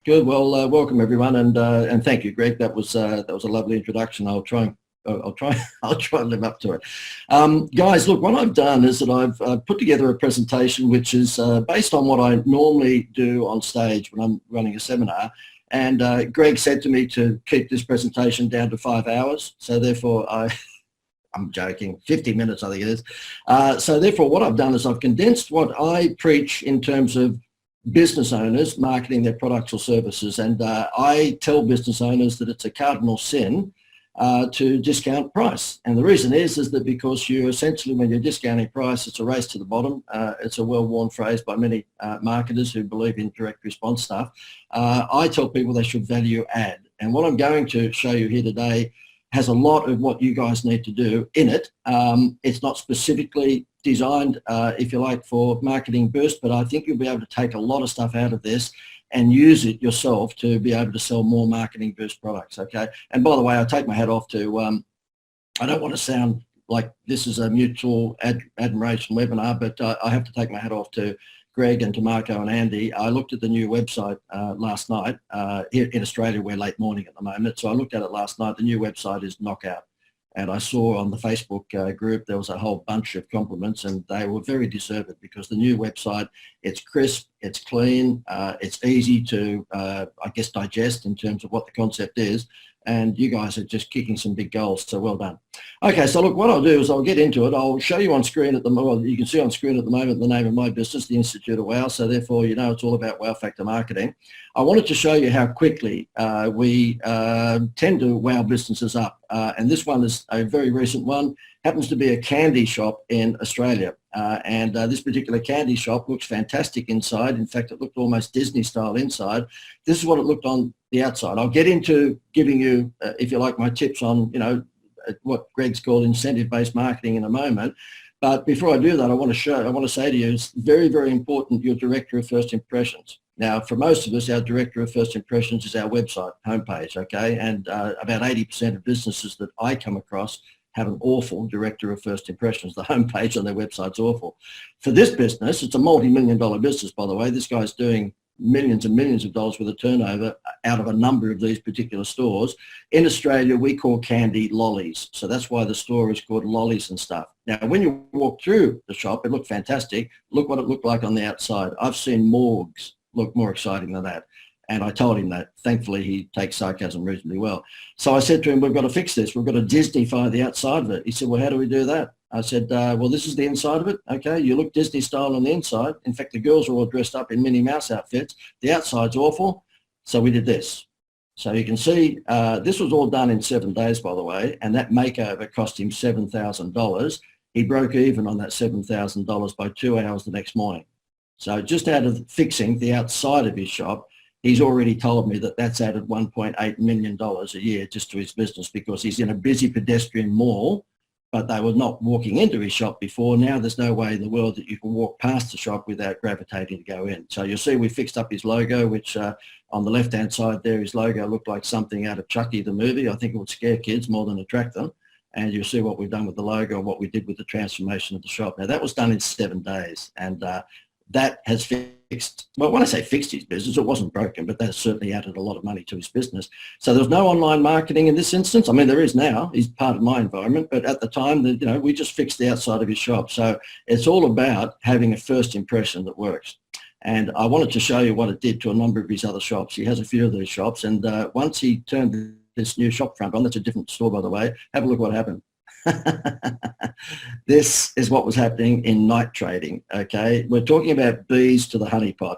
Good. Well, welcome everyone, and thank you, Greg. That was a lovely introduction. I'll try and live up to it. Guys, look, what I've done is that I've put together a presentation which is based on what I normally do on stage when I'm running a seminar. And Greg said to me to keep this presentation down to 5 hours. So therefore, I'm joking, 50 minutes I think it is. So therefore, what I've done is I've condensed what I preach in terms of business owners marketing their products or services, and I tell business owners that it's a cardinal sin to discount price. And the reason is that because you essentially, when you're discounting price, it's a race to the bottom. It's a well-worn phrase by many marketers who believe in direct response stuff. I tell people they should value add, and what I'm going to show you here today has a lot of what you guys need to do in it. It's not specifically designed, if you like, for marketing boost, but I think you'll be able to take a lot of stuff out of this and use it yourself to be able to sell more marketing boost products, okay? And by the way, I take my hat off to, I don't want to sound like this is a mutual admiration webinar, but I have to take my hat off to Greg and to Marco and Andy. I looked at the new website last night. Here in Australia, we're late morning at the moment, so I looked at it last night. The new website is knockout. And I saw on the Facebook group, there was a whole bunch of compliments, and they were very deserved because the new website, it's crisp, it's clean, it's easy to, I guess, digest in terms of what the concept is. And you guys are just kicking some big goals, so well done. Okay, so look, what I'll do is I'll get into it. I'll show you on screen at the moment, you can see on screen at the moment the name of my business, the Institute of Wow, so therefore you know it's all about wow factor marketing. I wanted to show you how quickly we tend to wow businesses up, and this one is a very recent one, happens to be a candy shop in Australia. And this particular candy shop looks fantastic inside. In fact, it looked almost Disney style inside. This is what it looked on the outside. I'll get into giving you, if you like, my tips on, you know, what Greg's called incentive-based marketing in a moment. But before I do that, I want to say to you, it's very, very important your director of first impressions. Now, for most of us, our director of first impressions is our website homepage, okay? And about 80% of businesses that I come across have an awful director of first impressions. The homepage on their website's awful. For this business, it's a multi-million-dollar business, by the way. This guy's doing millions and millions of dollars worth of turnover out of a number of these particular stores. In Australia, we call candy lollies. So that's why the store is called Lollies and Stuff. Now, when you walk through the shop, it looked fantastic. Look what it looked like on the outside. I've seen morgues look more exciting than that. And I told him that. Thankfully, he takes sarcasm reasonably well. So I said to him, we've got to fix this. We've got to Disney-fy the outside of it. He said, well, how do we do that? I said, well, this is the inside of it. Okay, you look Disney style on the inside. In fact, the girls are all dressed up in Minnie Mouse outfits. The outside's awful. So we did this. So you can see this was all done in 7 days, by the way, and that makeover cost him $7,000. He broke even on that $7,000 by 2 hours the next morning. So just out of fixing the outside of his shop, he's already told me that that's added $1.8 million a year just to his business because he's in a busy pedestrian mall, but they were not walking into his shop before. Now there's no way in the world that you can walk past the shop without gravitating to go in. So you'll see we fixed up his logo, which on the left-hand side there, his logo looked like something out of Chucky the movie. I think it would scare kids more than attract them. And you'll see what we've done with the logo and what we did with the transformation of the shop. Now that was done in 7 days, and that has fixed, well, when I say fixed his business, it wasn't broken, but that certainly added a lot of money to his business. So there's no online marketing in this instance. I mean, there is now. He's part of my environment, but at the time, you know, we just fixed the outside of his shop. So it's all about having a first impression that works. And I wanted to show you what it did to a number of his other shops. He has a few of these shops, and once he turned this new shop front on, that's a different store, by the way, have a look what happened. This is what was happening in night trading, okay? We're talking about bees to the honeypot,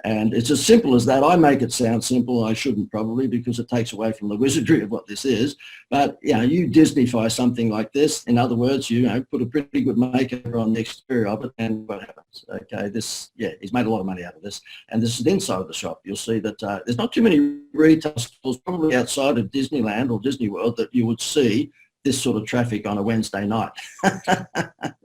and it's as simple as that. I make it sound simple. I shouldn't probably because it takes away from the wizardry of what this is, but you know, you Disney-fy something like this. In other words, you know, put a pretty good makeover on the exterior of it, and what happens? Okay, this, yeah, he's made a lot of money out of this, and this is the inside of the shop. You'll see that there's not too many retail stores probably outside of Disneyland or Disney World that you would see this sort of traffic on a Wednesday night.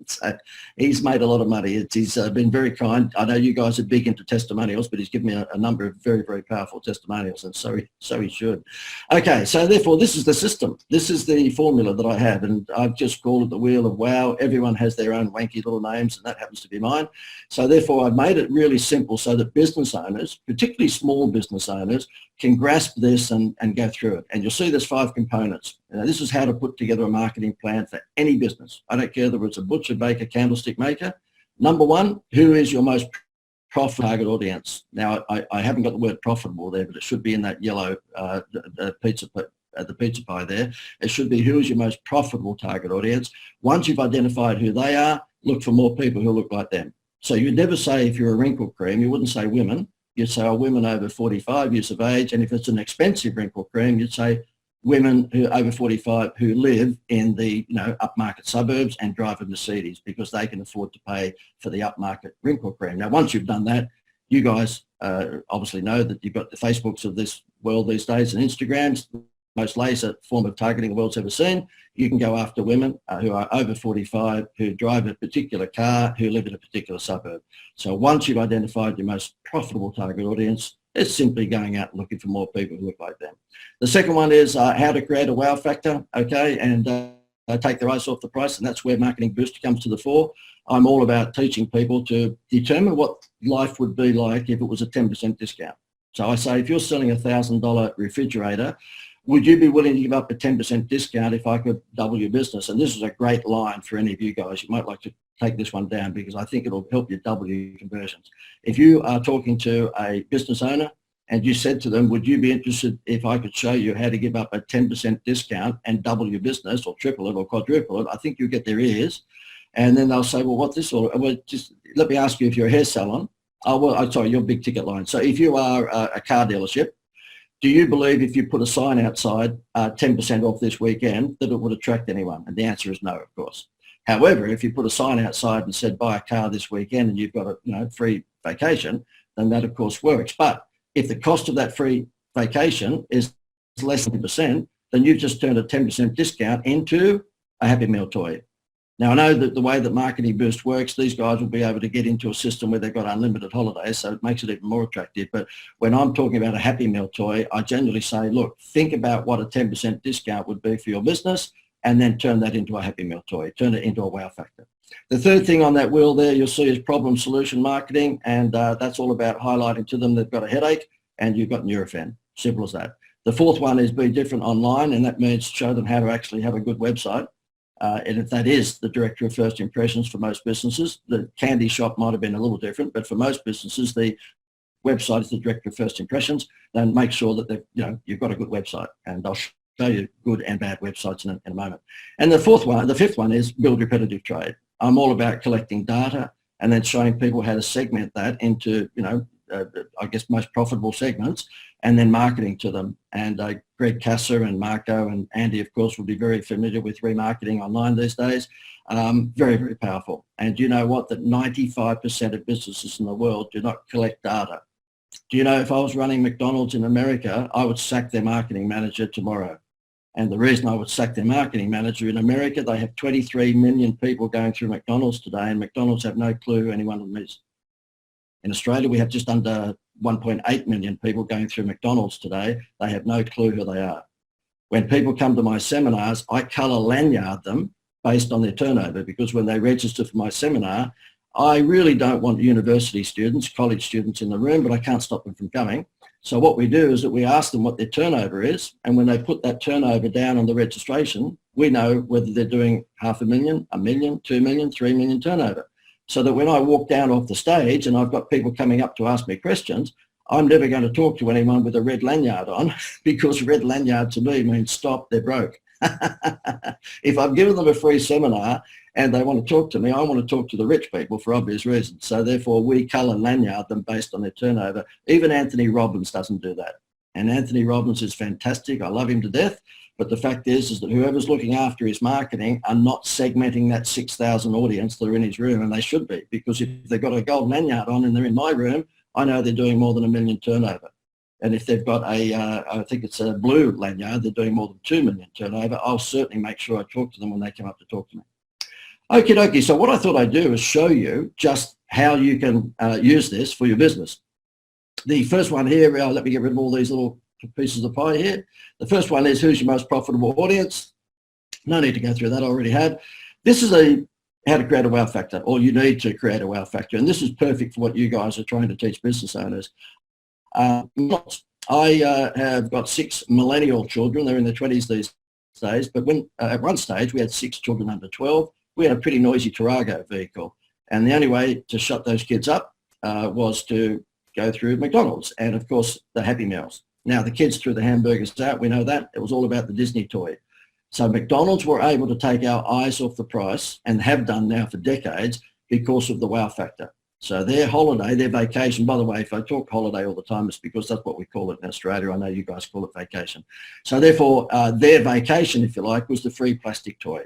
So he's made a lot of money. He's been very kind. I know you guys are big into testimonials, but he's given me a number of very, very powerful testimonials, and so he should. Okay, so therefore this is the system. This is the formula that I have, and I've just called it the Wheel of Wow. Everyone has their own wanky little names, and that happens to be mine. So therefore I've made it really simple so that business owners, particularly small business owners, can grasp this and go through it. And you'll see there's 5 components. Now, this is how to put together a marketing plan for any business. I don't care whether it's a butcher, baker, candlestick maker. Number 1, who is your most profitable target audience? Now, I haven't got the word profitable there, but it should be in that yellow the pizza pie there. It should be who is your most profitable target audience. Once you've identified who they are, look for more people who look like them. So you'd never say, if you're a wrinkle cream, you wouldn't say women. You'd say, oh, women over 45 years of age. And if it's an expensive wrinkle cream, you'd say women who are over 45 who live in the upmarket suburbs and drive a Mercedes, because they can afford to pay for the upmarket wrinkle cream. Now, once you've done that, you guys obviously know that you've got the Facebooks of this world these days and Instagrams, most laser form of targeting the world's ever seen. You can go after women who are over 45, who drive a particular car, who live in a particular suburb. So once you've identified your most profitable target audience, it's simply going out and looking for more people who look like them. The second one is how to create a wow factor, okay, and take their eyes off the price, and that's where Marketing Booster comes to the fore. I'm all about teaching people to determine what life would be like if it was a 10% discount. So I say, if you're selling a $1,000 refrigerator, would you be willing to give up a 10% discount if I could double your business? And this is a great line for any of you guys. You might like to take this one down, because I think it'll help you double your conversions. If you are talking to a business owner and you said to them, would you be interested if I could show you how to give up a 10% discount and double your business, or triple it or quadruple it? I think you'll get their ears. And then they'll say, well, what's this all? Well, just let me ask you, if you're a hair salon, sorry, your big ticket line. So if you are a car dealership, do you believe if you put a sign outside 10% off this weekend that it would attract anyone? And the answer is no, of course. However, if you put a sign outside and said buy a car this weekend and you've got a free vacation, then that of course works. But if the cost of that free vacation is less than 10%, then you've just turned a 10% discount into a Happy Meal toy. Now, I know that the way that Marketing Boost works, these guys will be able to get into a system where they've got unlimited holidays, so it makes it even more attractive. But when I'm talking about a Happy Meal toy, I generally say, look, think about what a 10% discount would be for your business, and then turn that into a Happy Meal toy, turn it into a wow factor. The third thing on that wheel there you'll see is problem solution marketing, and that's all about highlighting to them they've got a headache and you've got Nurofen. Simple as that. The fourth one is be different online, and that means show them how to actually have a good website. And if that is the director of first impressions for most businesses, the candy shop might have been a little different, but for most businesses, the website is the director of first impressions. Then make sure that you've got a good website, and I'll show you good and bad websites in a moment. And the fifth one is build repetitive trade. I'm all about collecting data and then showing people how to segment that into, I guess, most profitable segments, and then marketing to them. And Greg Kasser and Marco and Andy, of course, will be very familiar with remarketing online these days. Very, very powerful. And you know what? That 95% of businesses in the world do not collect data. Do you know, if I was running McDonald's in America, I would sack their marketing manager tomorrow. And the reason I would sack their marketing manager, in America, they have 23 million people going through McDonald's today, and McDonald's have no clue who any one of them is. In Australia, we have just under 1.8 million people going through McDonald's today. They have no clue who they are. When people come to my seminars, I colour lanyard them based on their turnover, because when they register for my seminar, I really don't want university students, college students in the room, but I can't stop them from coming. So what we do is that we ask them what their turnover is, and when they put that turnover down on the registration, we know whether they're doing 500,000, 1 million, 2 million, 3 million turnover. So that when I walk down off the stage and I've got people coming up to ask me questions, I'm never going to talk to anyone with a red lanyard on, because red lanyard to me means stop, they're broke. If I've given them a free seminar and they want to talk to me, I want to talk to the rich people for obvious reasons. So therefore we colour lanyard them based on their turnover. Even Anthony Robbins doesn't do that. And Anthony Robbins is fantastic. I love him to death. But the fact is that whoever's looking after his marketing are not segmenting that 6,000 audience that are in his room, and they should be, because if they've got a gold lanyard on and they're in my room, I know they're doing more than 1 million turnover. And if they've got I think it's a blue lanyard, they're doing more than 2 million turnover, I'll certainly make sure I talk to them when they come up to talk to me. Okie dokie, so what I thought I'd do is show you just how you can use this for your business. The first one here, let me get rid of all these little pieces of pie here. The first one is, who's your most profitable audience? No need to go through that, I already had. This is how to create a wow factor, or you need to create a wow factor. And this is perfect for what you guys are trying to teach business owners. I have got 6 millennial children. They're in their 20s these days. But when at one stage we had 6 children under 12, we had a pretty noisy Tarago vehicle. And the only way to shut those kids up was to go through McDonald's and, of course, the Happy Meals. Now, the kids threw the hamburgers out. We know that. It was all about the Disney toy. So McDonald's were able to take our eyes off the price, and have done now for decades, because of the wow factor. So their holiday, their vacation, by the way, if I talk holiday all the time, it's because that's what we call it in Australia. I know you guys call it vacation. So therefore, their vacation, if you like, was the free plastic toy.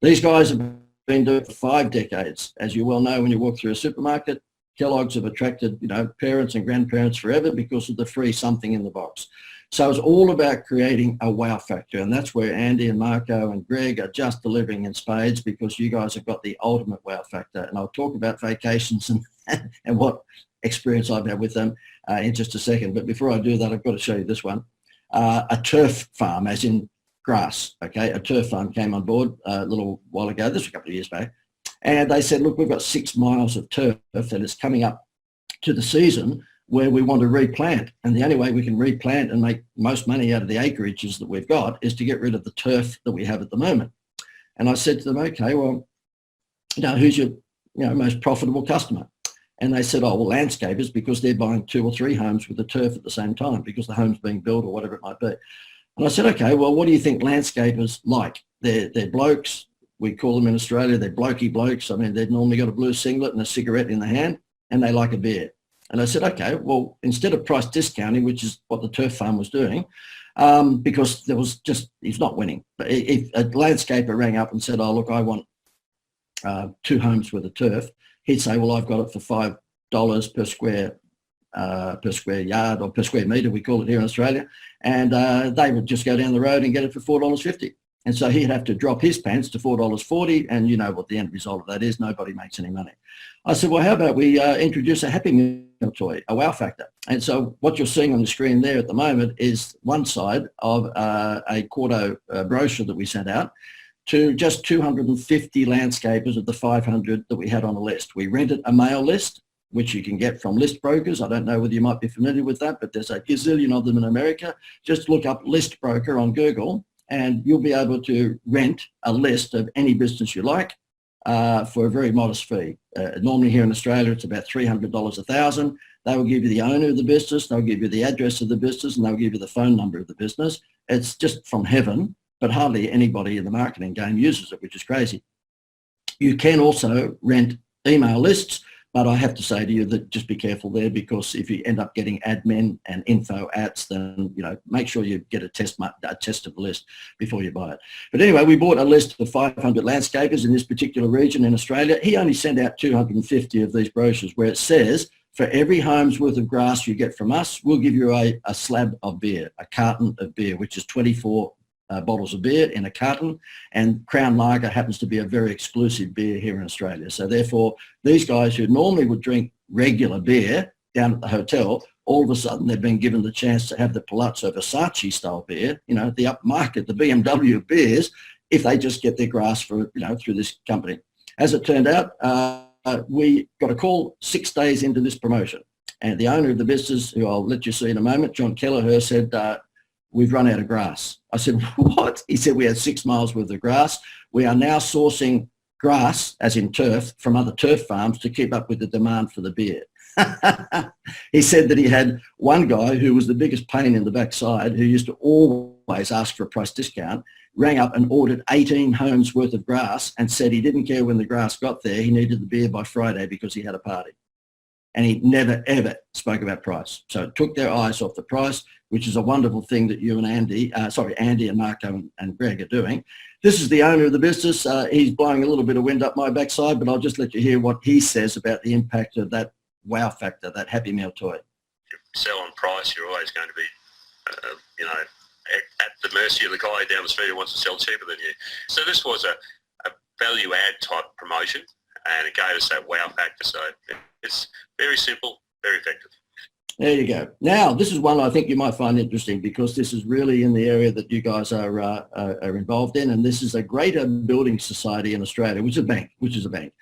These guys have been doing it for 5 decades. As you well know, when you walk through a supermarket, Kellogg's have attracted, parents and grandparents forever because of the free something in the box. So it's all about creating a wow factor, and that's where Andy and Marco and Greg are just delivering in spades, because you guys have got the ultimate wow factor. And I'll talk about vacations and what experience I've had with them in just a second. But before I do that, I've got to show you this one. A turf farm, as in grass, okay? A turf farm came on board a little while ago. This was a couple of years back. And they said, look, we've got 6 miles of turf that is coming up to the season where we want to replant. And the only way we can replant and make most money out of the acreages that we've got is to get rid of the turf that we have at the moment. And I said to them, okay, well, who's your most profitable customer? And they said, oh, well, landscapers, because they're buying 2 or 3 homes with the turf at the same time because the home's being built or whatever it might be. And I said, okay, well, what do you think landscapers like? They're blokes. We call them in Australia, they're blokey blokes. I mean, they've normally got a blue singlet and a cigarette in the hand, and they like a beer. And I said, okay, well, instead of price discounting, which is what the turf farm was doing, because there was he's not winning. But if a landscaper rang up and said, oh, look, I want 2 homes worth of turf, he'd say, well, I've got it for $5 per square yard, or per square metre, we call it here in Australia. And they would just go down the road and get it for $4.50. And so he'd have to drop his pants to $4.40, and you know what the end result of that is. Nobody makes any money. I said, well, how about we introduce a Happy Meal toy, a wow factor? And so what you're seeing on the screen there at the moment is one side of a quarto brochure that we sent out to just 250 landscapers of the 500 that we had on the list. We rented a mail list, which you can get from list brokers. I don't know whether you might be familiar with that, but there's a gazillion of them in America. Just look up list broker on Google, and you'll be able to rent a list of any business you like for a very modest fee. Normally here in Australia, it's about $300 a thousand. They will give you the owner of the business, they'll give you the address of the business, and they'll give you the phone number of the business. It's just from heaven, but hardly anybody in the marketing game uses it, which is crazy. You can also rent email lists, but I have to say to you that just be careful there, because if you end up getting admin and info ads, then make sure you get a test of the list before you buy it. But anyway, we bought a list of 500 landscapers in this particular region in Australia. He only sent out 250 of these brochures, where it says, for every home's worth of grass you get from us, we'll give you a slab of beer, a carton of beer, which is 24 bottles of beer in a carton, and Crown Lager happens to be a very exclusive beer here in Australia. So therefore, these guys who normally would drink regular beer down at the hotel, all of a sudden they've been given the chance to have the Palazzo Versace style beer, the upmarket, the BMW of beers, if they just get their grass through this company. As it turned out, we got a call 6 days into this promotion, and the owner of the business, who I'll let you see in a moment, John Kelleher, said, we've run out of grass. I said, what? He said, we had 6 miles worth of grass. We are now sourcing grass, as in turf, from other turf farms to keep up with the demand for the beer. He said that he had one guy who was the biggest pain in the backside, who used to always ask for a price discount, rang up and ordered 18 homes worth of grass and said he didn't care when the grass got there. He needed the beer by Friday because he had a party. And he never, ever spoke about price. So it took their eyes off the price, which is a wonderful thing that you and Andy and Marco and Greg are doing. This is the owner of the business. He's blowing a little bit of wind up my backside, but I'll just let you hear what he says about the impact of that wow factor, that Happy Meal toy. sell on price, you're always going to be, you know, at the mercy of the guy down the street who wants to sell cheaper than you. So this was a value add type promotion, and it gave us that wow factor. So it's very simple, very effective. There you go. Now, this is one I think you might find interesting, because this is really in the area that you guys are involved in, and this is a Greater Building Society in Australia, which is a bank.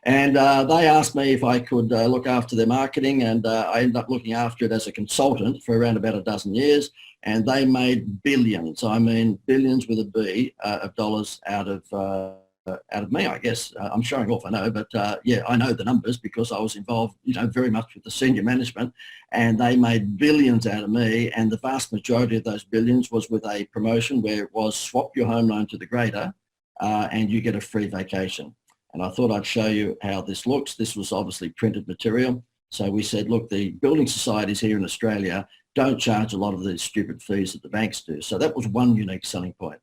And they asked me if I could look after their marketing, and I ended up looking after it as a consultant for around about a dozen years, and they made billions, I mean billions with a B, of dollars out of me, I guess. I'm showing off, I know, but yeah, I know the numbers because I was involved, you know, very much with the senior management, and they made billions out of me, and the vast majority of those billions was with a promotion where it was swap your home loan to the Greater and you get a free vacation. And I thought I'd show you how this looks. This was obviously printed material. So we said, look, the building societies here in Australia don't charge a lot of these stupid fees that the banks do. So that was one unique selling point.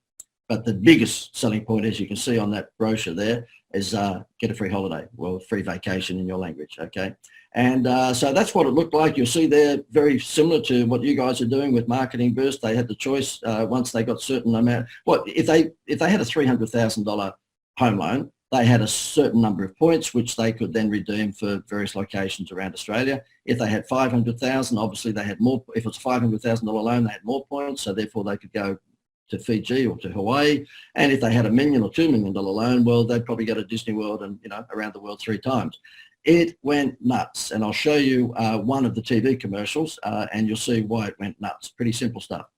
But the biggest selling point, as you can see on that brochure there, is get a free holiday, well, free vacation in your language, okay? And so that's what it looked like. You'll see there, very similar to what you guys are doing with Marketing Boost. They had the choice once they got certain amount. What if they had a $300,000 home loan? They had a certain number of points which they could then redeem for various locations around Australia. If they had 500,000, obviously they had more. If it's a $500,000 loan, they had more points, so therefore they could go to Fiji or to Hawaii. And if they had $1 million or $2 million loan, well, they'd probably go to Disney World and, you know, around the world 3 times. It went nuts, and I'll show you one of the TV commercials, and you'll see why it went nuts. Pretty simple stuff.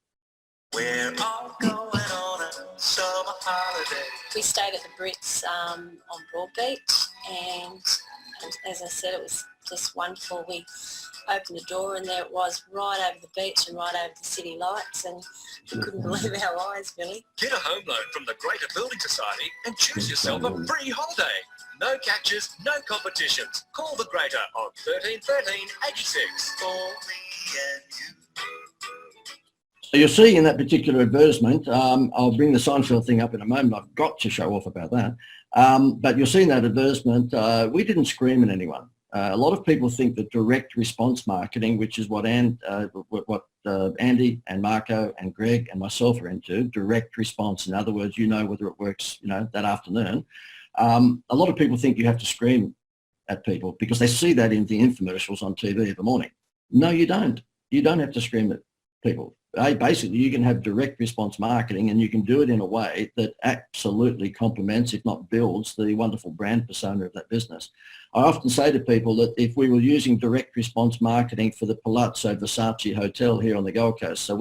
We're all going on a summer holiday. We stayed at the Brits on Broadbeach, and as I said, it was just wonderful. We opened the door and there it was, right over the beach and right over the city lights, and we couldn't believe our eyes, really. Get a home loan from the Greater Building Society and choose yourself a free holiday. No catches, no competitions. Call the Greater on 13 13 86. For me and you. So you'll see in that particular advertisement, I'll bring the Seinfeld thing up in a moment. I've got to show off about that. But you'll see in that advertisement, we didn't scream at anyone. A lot of people think that direct response marketing, which is what Andy and Marco and Greg and myself are into, direct response. In other words, you know whether it works, you know, that afternoon. A lot of people think you have to scream at people because they see that in the infomercials on TV in the morning. No, you don't. You don't have to scream at people. Basically, you can have direct response marketing, and you can do it in a way that absolutely complements, if not builds, the wonderful brand persona of that business. I often say to people that if we were using direct response marketing for the Palazzo Versace Hotel here on the Gold Coast, so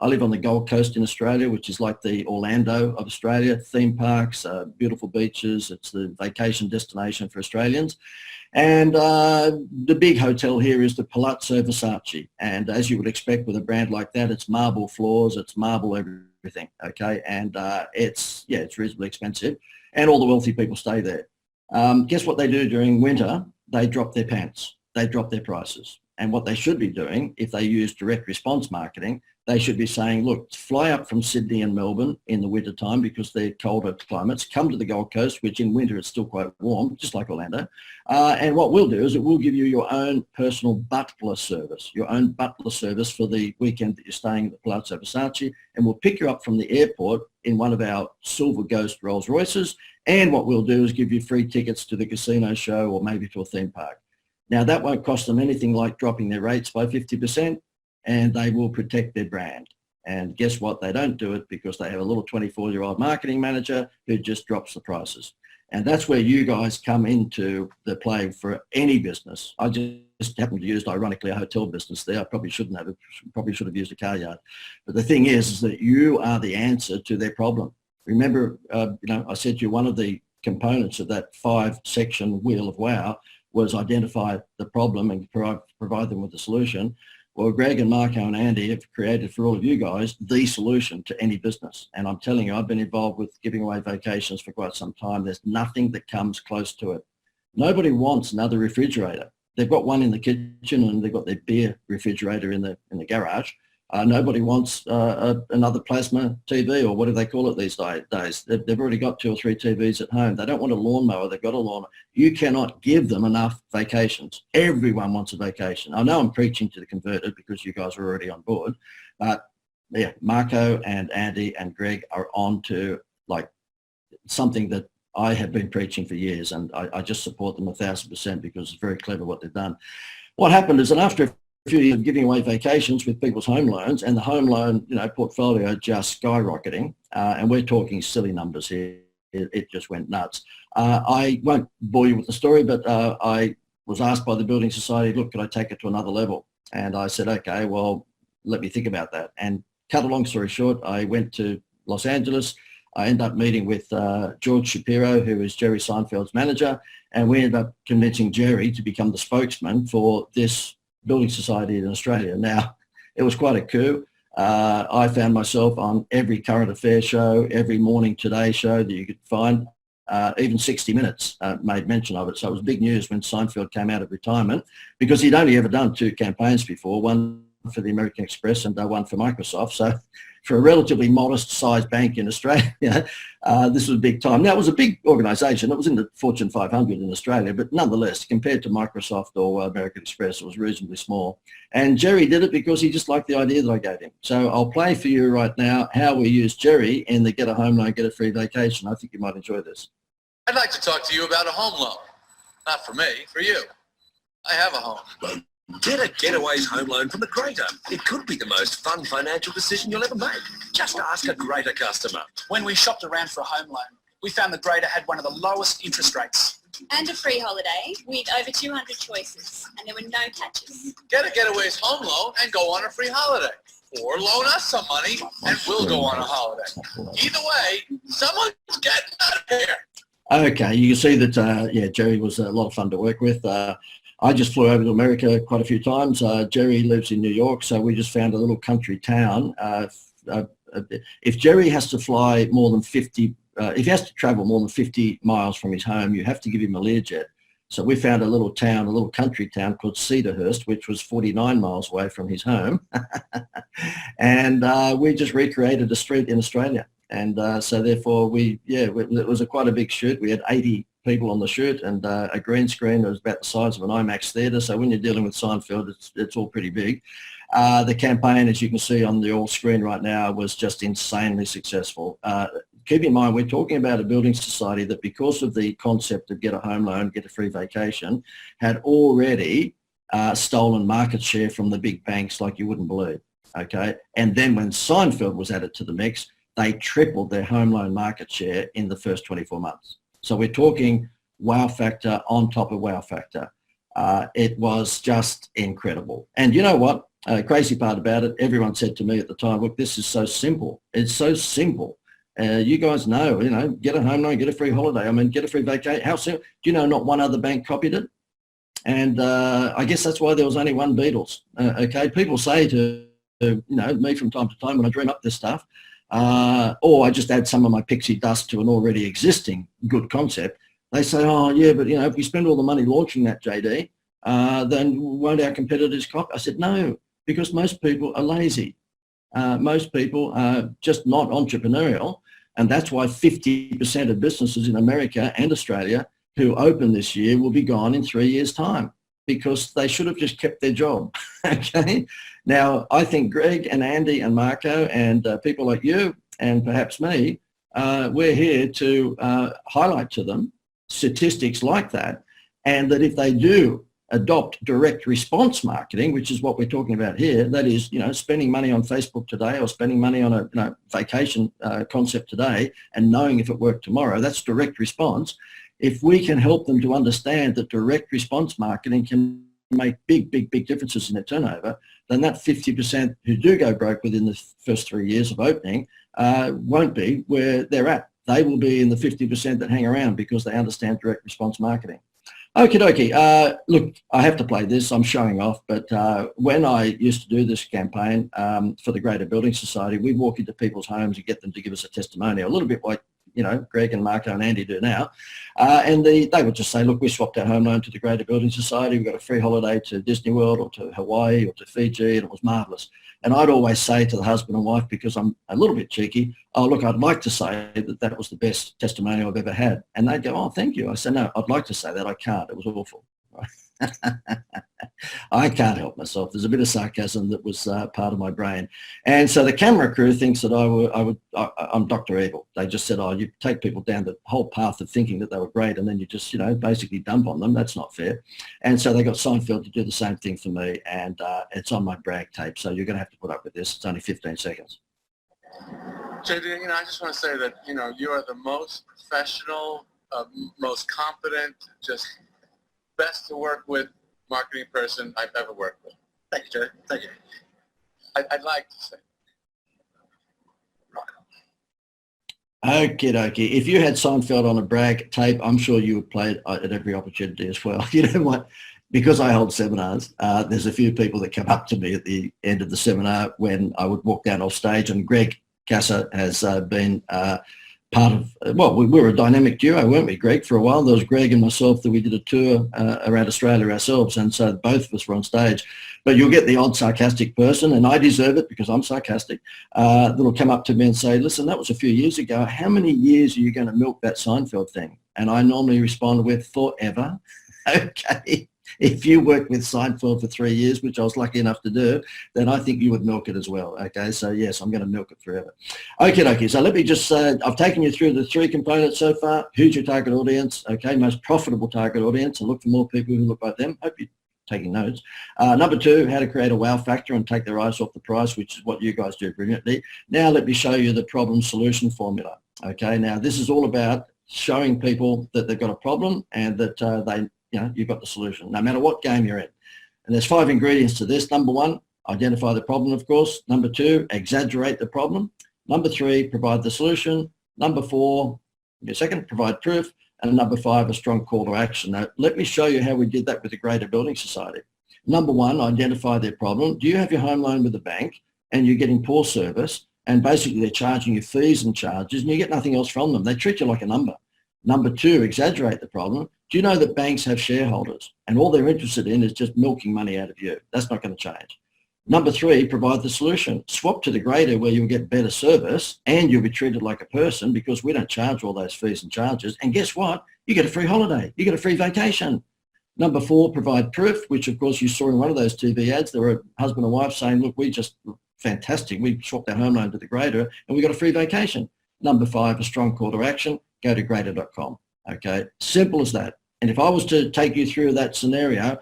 I live on the Gold Coast in Australia, which is like the Orlando of Australia, theme parks, beautiful beaches. It's the vacation destination for Australians. And the big hotel here is the Palazzo Versace. And as you would expect with a brand like that, it's marble floors, it's marble everything, okay? And it's reasonably expensive. And all the wealthy people stay there. Guess what they do during winter? They drop their pants. They drop their prices. And what they should be doing, if they use direct response marketing, they should be saying, look, fly up from Sydney and Melbourne in the winter time because they're colder climates, come to the Gold Coast, which in winter it's still quite warm, just like Orlando. And what we'll do is it will give you your own personal butler service, for the weekend that you're staying at the Palazzo Versace, and we'll pick you up from the airport in one of our Silver Ghost Rolls Royces. And what we'll do is give you free tickets to the casino show or maybe to a theme park. Now, that won't cost them anything like dropping their rates by 50%, and they will protect their brand. And guess what? They don't do it because they have a little 24-year-old marketing manager who just drops the prices. And that's where you guys come into the play for any business. I just happened to use, ironically, a hotel business there. I probably shouldn't have. Probably should have used a car yard. But the thing is that you are the answer to their problem. Remember, I said to you, one of the components of that 5-section wheel of wow was identify the problem and provide them with the solution. Well, Greg and Marco and Andy have created for all of you guys the solution to any business. And I'm telling you, I've been involved with giving away vacations for quite some time. There's nothing that comes close to it. Nobody wants another refrigerator. They've got one in the kitchen and they've got their beer refrigerator in the garage. Nobody wants another plasma TV, or what do they call it these days? They've already got 2 or 3 TVs at home. They don't want a lawnmower. They've got a lawnmower. You cannot give them enough vacations. Everyone wants a vacation. I know I'm preaching to the converted because you guys are already on board, but yeah, Marco and Andy and Greg are on to like something that I have been preaching for years, and I just support them 1,000% because it's very clever what they've done. What happened is that after a few years of giving away vacations with people's home loans, and the home loan, portfolio just skyrocketing, and we're talking silly numbers here. It just went nuts. I won't bore you with the story, but I was asked by the Building Society, look, could I take it to another level? And I said, okay, well, let me think about that. And cut a long story short, I went to Los Angeles. I ended up meeting with George Shapiro, who is Jerry Seinfeld's manager, and we ended up convincing Jerry to become the spokesman for this building society in Australia. Now, it was quite a coup. I found myself on every current affairs show, every Morning Today show that you could find. Even 60 Minutes made mention of it. So it was big news when Seinfeld came out of retirement, because he'd only ever done 2 campaigns before, one for the American Express and one for Microsoft. So for a relatively modest sized bank in Australia, this was a big time. Now, it was a big organisation. It was in the Fortune 500 in Australia, but nonetheless, compared to Microsoft or American Express, it was reasonably small. And Jerry did it because he just liked the idea that I gave him. So I'll play for you right now how we use Jerry in the Get a Home Loan, Get a Free Vacation. I think you might enjoy this. I'd like to talk to you about a home loan. Not for me, for you. I have a home. Get a Getaways home loan from the Greater. It could be the most fun financial decision you'll ever make. Just ask a Greater customer. When we shopped around for a home loan, we found the Greater had one of the lowest interest rates. And a free holiday with over 200 choices, and there were no catches. Get a Getaways home loan and go on a free holiday. Or loan us some money and we'll go on a holiday. Either way, someone's getting out of here. Okay, you can see that, Jerry was a lot of fun to work with. I just flew over to America quite a few times. Jerry lives in New York, so we just found a little country town. If Jerry has to fly more than 50, if he has to travel more than 50 miles from his home, you have to give him a Learjet. So we found a little town, a little country town called Cedarhurst, which was 49 miles away from his home. And we just recreated a street in Australia. And so therefore it was quite a big shoot. We had 80 people on the shoot and a green screen that was about the size of an IMAX theatre. So when you're dealing with Seinfeld, it's all pretty big. The campaign, as you can see on the all screen right now, was just insanely successful. Keep in mind, we're talking about a building society that, because of the concept of get a home loan, get a free vacation, had already stolen market share from the big banks like you wouldn't believe. Okay. And then when Seinfeld was added to the mix, they tripled their home loan market share in the first 24 months. So we're talking wow factor on top of wow factor. It was just incredible. And you know what? Crazy part about it, everyone said to me at the time, look, this is so simple. It's so simple. You guys know, get a home loan, get a free holiday. I mean, get a free vacation. How simple? Do you know not one other bank copied it? And I guess that's why there was only one Beatles. Okay, people say to me from time to time when I dream up this stuff, or I just add some of my pixie dust to an already existing good concept. They say, oh yeah, but if we spend all the money launching that, JD, then won't our competitors copy? I said, no, because most people are lazy. Most people are just not entrepreneurial. And that's why 50% of businesses in America and Australia who open this year will be gone in 3 years' time, because they should have just kept their job. Okay. Now, I think Greg and Andy and Marco and people like you and perhaps me, we're here to highlight to them statistics like that, and that if they do adopt direct response marketing, which is what we're talking about here, that is, spending money on Facebook today or spending money on a vacation concept today and knowing if it worked tomorrow, that's direct response. If we can help them to understand that direct response marketing can make big differences in their turnover, then that 50% who do go broke within the first 3 years of opening won't be where they're at. They will be in the 50% that hang around because they understand direct response marketing. Okie dokie. Look, I have to play this. I'm showing off, but when I used to do this campaign for the Greater Building Society, we'd walk into people's homes and get them to give us a testimonial, a little bit like Greg and Marco and Andy do now. And they would just say, look, we swapped our home loan to the Greater Building Society. We got a free holiday to Disney World or to Hawaii or to Fiji, and it was marvellous. And I'd always say to the husband and wife, because I'm a little bit cheeky, oh, look, I'd like to say that was the best testimonial I've ever had. And they'd go, oh, thank you. I said, no, I'd like to say that. I can't. It was awful. I can't help myself. There's a bit of sarcasm that was part of my brain. And so the camera crew thinks that I'm Dr. Evil. They just said, oh, you take people down the whole path of thinking that they were great and then you just, basically dump on them. That's not fair. And so they got Seinfeld to do the same thing for me, and it's on my brag tape. So you're going to have to put up with this. It's only 15 seconds. JD, I just want to say that, you are the most professional, most competent, just best to work with marketing person I've ever worked with. Thank you, Joe. Thank you. I'd like to say. Okie dokie. If you had Seinfeld on a brag tape, I'm sure you would play it at every opportunity as well. You know what? Because I hold seminars, there's a few people that come up to me at the end of the seminar when I would walk down off stage, and Greg Casa has been part of, we were a dynamic duo, weren't we, Greg, for a while? There was Greg and myself that we did a tour around Australia ourselves, and so both of us were on stage. But you'll get the odd sarcastic person, and I deserve it because I'm sarcastic, that'll come up to me and say, listen, that was a few years ago. How many years are you going to milk that Seinfeld thing? And I normally respond with, forever. Okay. If you worked with Seinfeld for 3 years, which I was lucky enough to do, then I think you would milk it as well. Okay, so yes, I'm going to milk it forever. Okay, so let me just say, I've taken you through the 3 components so far. Who's your target audience? Okay, most profitable target audience, and look for more people who look like them. Hope you're taking notes. Number 2, how to create a wow factor and take their eyes off the price, which is what you guys do brilliantly. Now let me show you the problem solution formula. Okay, now this is all about showing people that they've got a problem and that you've got the solution, no matter what game you're in. And there's 5 ingredients to this. Number 1, identify the problem, of course. Number 2, exaggerate the problem. Number 3, provide the solution. Number 4, provide proof. And number 5, a strong call to action. Now, let me show you how we did that with the Greater Building Society. Number 1, identify their problem. Do you have your home loan with the bank and you're getting poor service, and basically they're charging you fees and charges and you get nothing else from them? They treat you like a number. Number 2, exaggerate the problem. Do you know that banks have shareholders and all they're interested in is just milking money out of you? That's not going to change. Number 3, provide the solution. Swap to the Greater where you'll get better service and you'll be treated like a person because we don't charge all those fees and charges. And guess what? You get a free holiday. You get a free vacation. Number 4, provide proof, which of course you saw in one of those TV ads. There were a husband and wife saying, look, fantastic. We swapped our home loan to the Greater and we got a free vacation. Number 5, a strong call to action. Go to greater.com. Okay, simple as that. And if I was to take you through that scenario,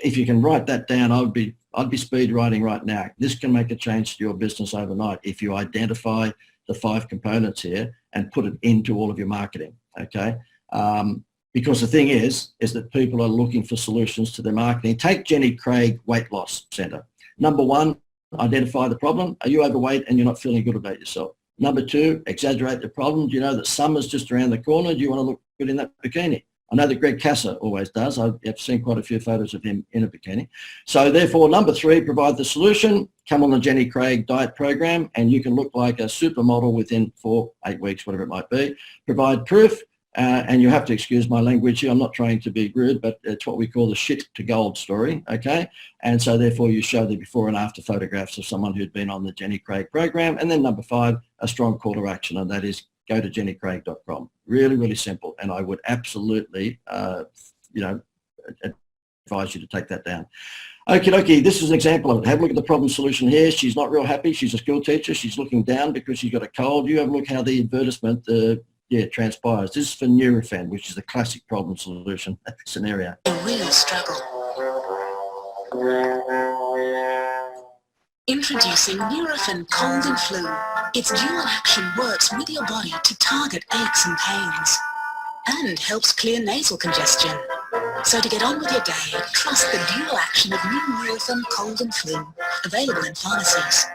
if you can write that down, I'd be speed writing right now. This can make a change to your business overnight if you identify the 5 components here and put it into all of your marketing. Okay, because the thing is that people are looking for solutions to their marketing. Take Jenny Craig Weight Loss Center. Number 1, identify the problem. Are you overweight and you're not feeling good about yourself? Number 2, exaggerate the problem. Do you know that summer's just around the corner? Do you want to look good in that bikini? I know that Greg Casa always does. I've seen quite a few photos of him in a bikini. So therefore, number 3, provide the solution. Come on the Jenny Craig diet program and you can look like a supermodel within 4-8 weeks, whatever it might be. Provide proof. And you have to excuse my language here. I'm not trying to be rude, but it's what we call the shit to gold story, okay? And so therefore you show the before and after photographs of someone who'd been on the Jenny Craig program. And then number 5, a strong call to action, and that is go to jennycraig.com. Really, really simple. And I would absolutely, advise you to take that down. Okie dokie, this is an example of it. Have a look at the problem solution here. She's not real happy. She's a school teacher. She's looking down because she's got a cold. You have a look how the advertisement transpires. This is for Nurofen, which is the classic problem solution scenario. A real struggle. Introducing Nurofen Cold and Flu. Its dual action works with your body to target aches and pains and helps clear nasal congestion. So to get on with your day, trust the dual action of new Nurofen Cold and Flu, available in pharmacies.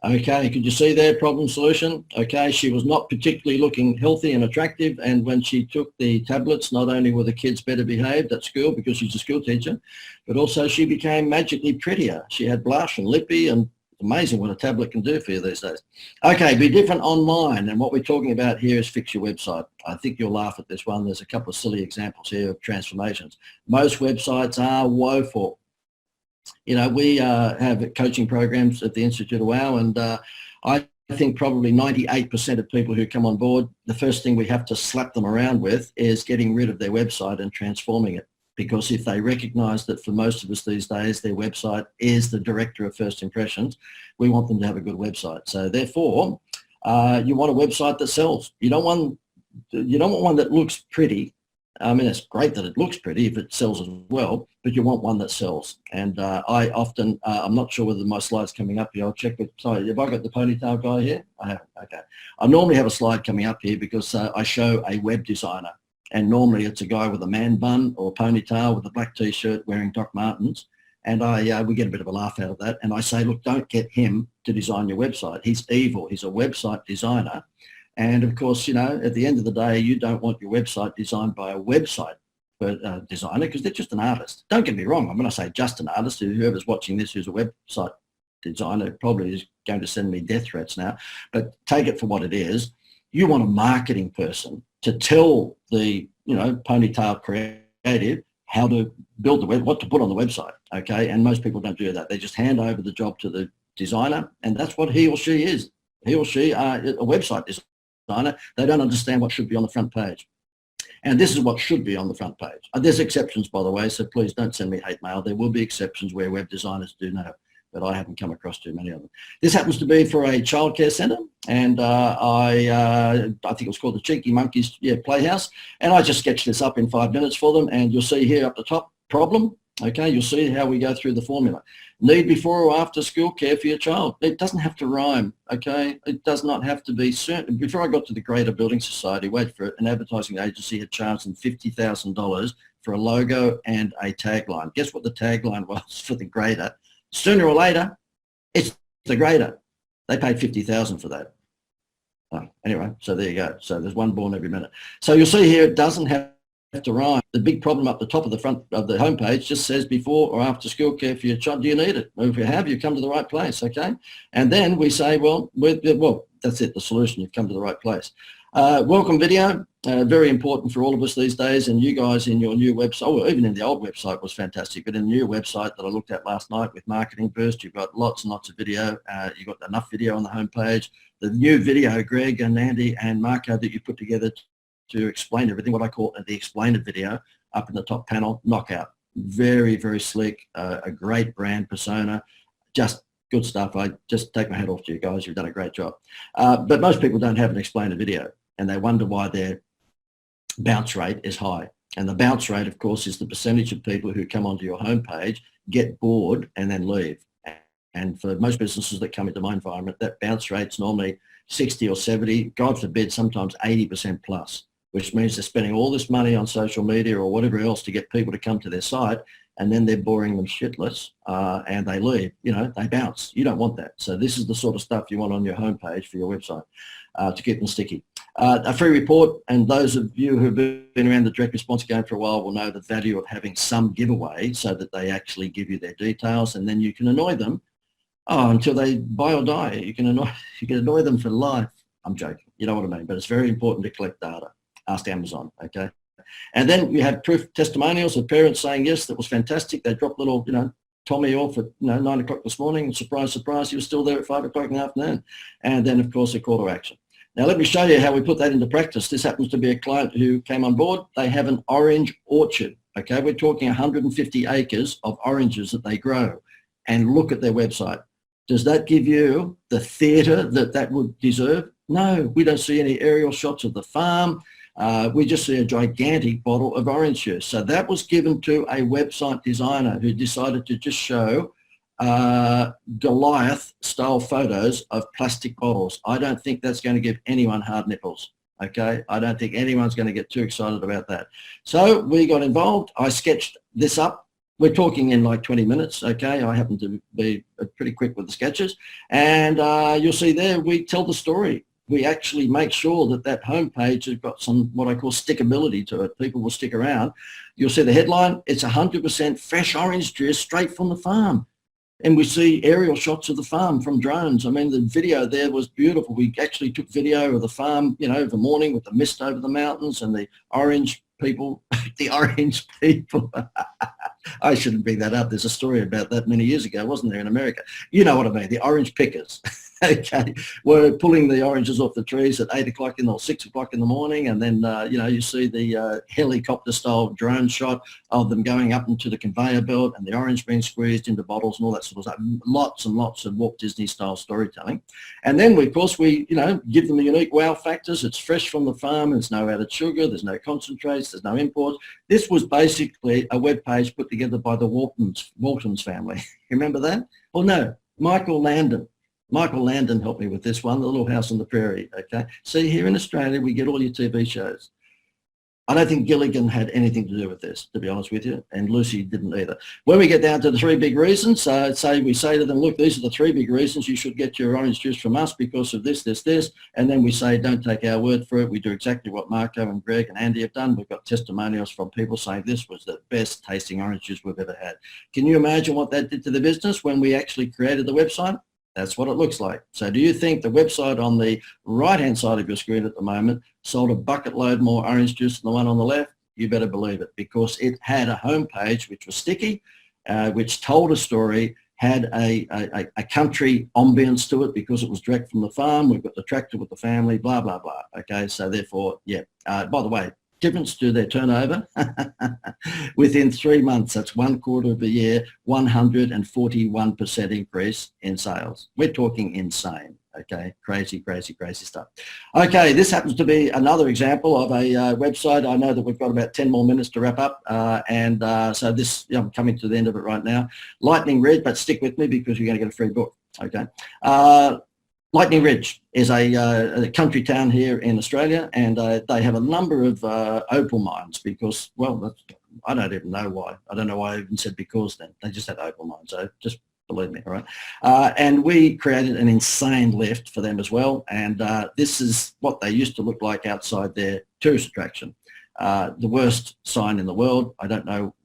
Okay, could you see there, problem solution? Okay, she was not particularly looking healthy and attractive, and when she took the tablets, not only were the kids better behaved at school because she's a school teacher, but also she became magically prettier. She had blush and lippy and amazing what a tablet can do for you these days. Okay, be different online, and what we're talking about here is fix your website. I think you'll laugh at this one. There's a couple of silly examples here of transformations. Most websites are woeful. You know, we have coaching programs at the Institute of WOW, and I think probably 98% of people who come on board, the first thing we have to slap them around with is getting rid of their website and transforming it. Because if they recognize that for most of us these days, their website is the director of first impressions, we want them to have a good website. So therefore, you want a website that sells. You don't want one that looks pretty. I mean, it's great that it looks pretty if it sells as well, but you want one that sells. And I often, I'm not sure whether my slide's coming up here. I'll check with, sorry, have I got the ponytail guy here? I have, okay. I normally have a slide coming up here because I show a web designer. And normally it's a guy with a man bun or a ponytail with a black t-shirt wearing Doc Martens. And we get a bit of a laugh out of that. And I say, look, don't get him to design your website. He's evil. He's a website designer. And of course, you know, at the end of the day, you don't want your website designed by a website designer because they're just an artist. Don't get me wrong. I'm going to say just an artist. Whoever's watching this who's a website designer probably is going to send me death threats now. But take it for what it is. You want a marketing person to tell the, you know, ponytail creative how to build the web, what to put on the website, okay? And most people don't do that. They just hand over the job to the designer, and that's what he or she is. He or she are a website designer. They don't understand what should be on the front page. And this is what should be on the front page. There's exceptions, by the way, so please don't send me hate mail. There will be exceptions where web designers do know, but I haven't come across too many of them. This happens to be for a childcare centre, and I think it was called the Cheeky Monkeys Playhouse, and I just sketched this up in 5 minutes for them, and you'll see here up the top, problem, okay, you'll see how we go through the formula. Need before or after school care for your child. It doesn't have to rhyme, okay? It does not have to be certain. Before I got to the Greater Building Society, wait for it, an advertising agency had charged them $50,000 for a logo and a tagline. Guess what the tagline was for the Greater? Sooner or later, it's the Greater. They paid $50,000 for that. Oh, anyway, so there you go. So there's one born every minute. So you'll see here, it doesn't have to rhyme. The big problem up the top of the front of the homepage just says before or after school care for your child. Do you need it? Well, if you have, you come to the right place, okay? And then we say, well, that's it, the solution. You've come to the right place. Welcome video, very important for all of us these days, and you guys in your new website, or even in the old website was fantastic, but in the new website that I looked at last night with Marketing Burst, you've got lots and lots of video. You've got enough video on the homepage. The new video, Greg and Andy and Marco, that you put together to explain everything, what I call the explainer video up in the top panel, knockout. Very, very slick, a great brand persona, just good stuff. I just take my hat off to you guys. You've done a great job. But most people don't have an explainer video, and they wonder why their bounce rate is high. And the bounce rate, of course, is the percentage of people who come onto your homepage, get bored, and then leave. And for most businesses that come into my environment, that bounce rate's normally 60 or 70, God forbid, sometimes 80% plus, which means they're spending all this money on social media or whatever else to get people to come to their site, and then they're boring them shitless, and they leave. You know, they bounce. You don't want that. So this is the sort of stuff you want on your homepage for your website to keep them sticky. A free report, and those of you who've been around the direct response game for a while will know the value of having some giveaway so that they actually give you their details, and then you can annoy them until they buy or die. You can annoy them for life. I'm joking. You know what I mean? But it's very important to collect data. Ask Amazon, okay? And then we have proof testimonials of parents saying, yes, that was fantastic. They dropped little, Tommy off at 9 o'clock this morning. Surprise, surprise, he was still there at 5 o'clock in the afternoon. And then, of course, a call to action. Now, let me show you how we put that into practice. This happens to be a client who came on board. They have an orange orchard, okay? We're talking 150 acres of oranges that they grow. And look at their website. Does that give you the theatre that would deserve? No, we don't see any aerial shots of the farm. We just see a gigantic bottle of orange juice. So that was given to a website designer who decided to just show Goliath-style photos of plastic bottles. I don't think that's going to give anyone hard nipples, okay? I don't think anyone's going to get too excited about that. So we got involved. I sketched this up. We're talking in like 20 minutes, okay? I happen to be pretty quick with the sketches. And you'll see there, we tell the story. We actually make sure that that homepage has got some, what I call stickability to it. People will stick around. You'll see the headline, it's 100% fresh orange juice straight from the farm. and we see aerial shots of the farm from drones. I mean, the video there was beautiful. We actually took video of the farm, you know, of the morning with the mist over the mountains and the orange people, the orange people. I shouldn't bring that up. There's a story about that many years ago, wasn't there, in America? You know what I mean, the orange pickers. Okay, we're pulling the oranges off the trees at 8 o'clock or 6 o'clock in the morning, and then you know, you see the helicopter style drone shot of them going up into the conveyor belt and the orange being squeezed into bottles and all that sort of stuff. Lots and lots of Walt Disney style storytelling. And then we, of course, we, you know, give them the unique wow factors. It's fresh from the farm, there's no added sugar, there's no concentrates, there's no imports. This was basically a web page put together by the Waltons family. You remember that? Well, no, Michael Landon. Michael Landon helped me with this one, The Little House on the Prairie, okay? See, here in Australia, we get all your TV shows. I don't think Gilligan had anything to do with this, to be honest with you, and Lucy didn't either. When we get down to the 3 big reasons, we say to them, look, these are the 3 big reasons you should get your orange juice from us because of this, this, this, and then we say, don't take our word for it. We do exactly what Marco and Greg and Andy have done. We've got testimonials from people saying this was the best tasting orange juice we've ever had. Can you imagine what that did to the business when we actually created the website? That's what it looks like. So do you think the website on the right-hand side of your screen at the moment sold a bucket load more orange juice than the one on the left? You better believe it, because it had a homepage which was sticky, which told a story, had a country ambience to it because it was direct from the farm. We've got the tractor with the family, blah, blah, blah. Okay, so therefore, yeah. By the way, difference to their turnover within 3 months, that's 1/4 of a year, 141% increase in sales. We're talking insane. Okay, crazy, crazy, crazy stuff. Okay, this happens to be another example of a website. I know that we've got about 10 more minutes to wrap up, so this, I'm coming to the end of it right now. Lightning Ridge, but stick with me because you're going to get a free book. Okay. Lightning Ridge is a country town here in Australia, and they have a number of opal mines because, well, I don't even know why. I don't know why I even said because then. They just had opal mines, so just believe me, all right? And we created an insane lift for them as well, and this is what they used to look like outside their tourist attraction. The worst sign in the world. I don't know.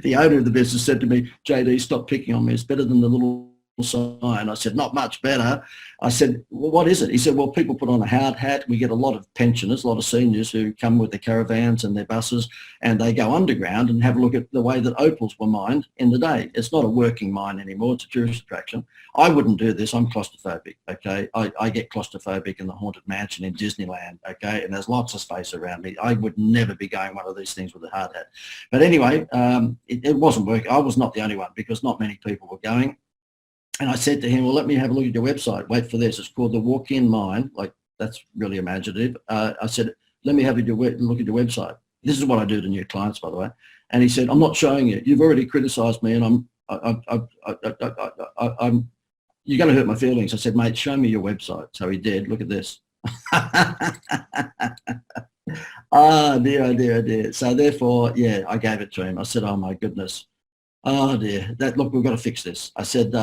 The owner of the business said to me, JD, stop picking on me. It's better than the little sign. I said, not much better. I said, well, what is it? He said, well, people put on a hard hat. We get a lot of pensioners, a lot of seniors who come with their caravans and their buses, and they go underground and have a look at the way that opals were mined in the day. It's not a working mine anymore. It's a tourist attraction. I wouldn't do this. I'm claustrophobic, okay? I get claustrophobic in the Haunted Mansion in Disneyland, okay? And there's lots of space around me. I would never be going one of these things with a hard hat. But anyway, it wasn't working. I was not the only one because not many people were going. And I said to him, well, let me have a look at your website. Wait for this. It's called the Walk-In Mine. Like, that's really imaginative. I said, let me have a look at your website. This is what I do to new clients, by the way. And he said, I'm not showing you. You've already criticized me, and you're going to hurt my feelings. I said, mate, show me your website. So he did. Look at this. Oh, dear, oh, dear, oh, dear. So therefore, yeah, I gave it to him. I said, oh, my goodness. Oh, dear. Look, we've got to fix this. I said,